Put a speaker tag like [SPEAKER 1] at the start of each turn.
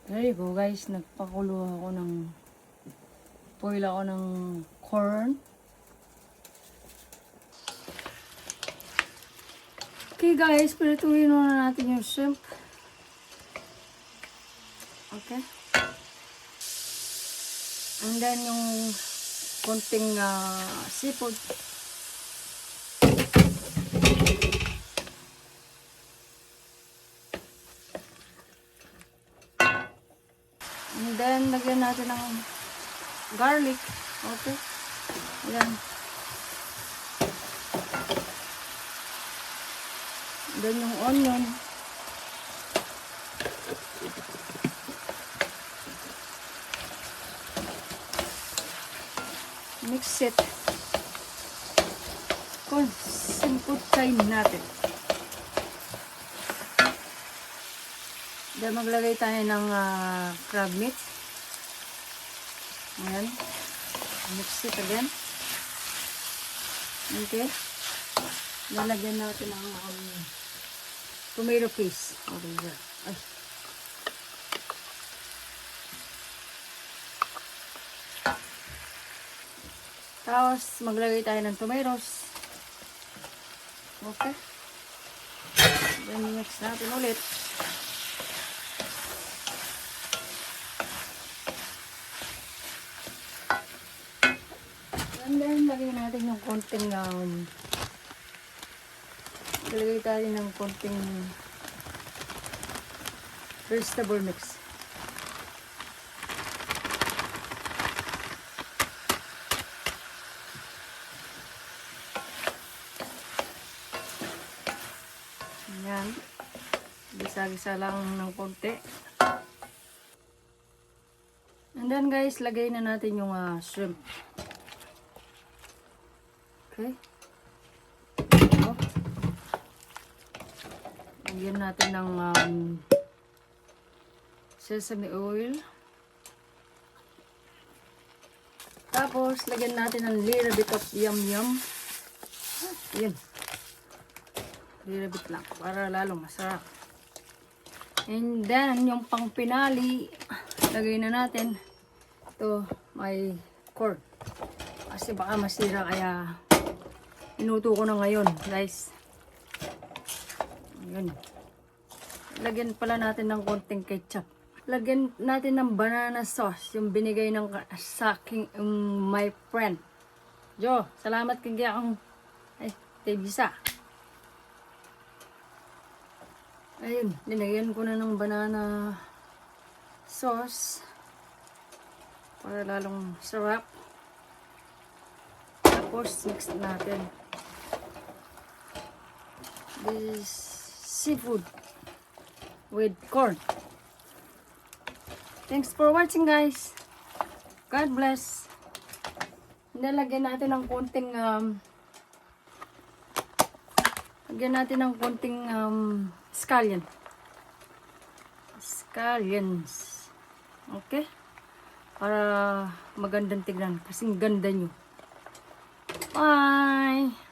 [SPEAKER 1] There you go guys, nagpakulo ako ng boil ako ng corn. Okay guys, pirituin na natin yung shrimp. Okay. And then yung konting seafood. And then, lagyan natin ng garlic. Okay. Ayan. And then, yung onion. Mix it. Simputain natin. Then, maglagay tayo ng crab meat. Ayan. Mix it again. Okay. Lalagyan natin ng tomato paste. Okay. Ay. Tapos, maglagay tayo ng tomatoes. Okay. Then, mix natin ulit. And then, lagay natin yung konting lagay tayo ng konting vegetable mix. Ayan. Gisa-gisa lang ng konti. And then guys, lagay na natin yung shrimp. Okay. Ito. Lagyan natin ng sesame oil. Tapos, lagyan natin ng little bit of yum-yum. Ayan. Little bit lang. Para lalong masarap. And then, yung pang pinali, lagay na natin. Ito, may corn. Kasi baka masira, kaya inuto ko na ngayon, guys. Ayun. Lagyan pala natin ng konting ketchup. Lagyan natin ng banana sauce, yung binigay ng sa aking my friend. Jo, salamat kay akong Tebisa. Ayun, linagyan ko na ng banana sauce para lalong sarap. Tapos mix natin this seafood with corn. Thanks for watching guys. God bless. Nilagyan natin ng konting scallion. Scallions. Okay? Para magandang tignan. Kasing ganda nyo. Bye!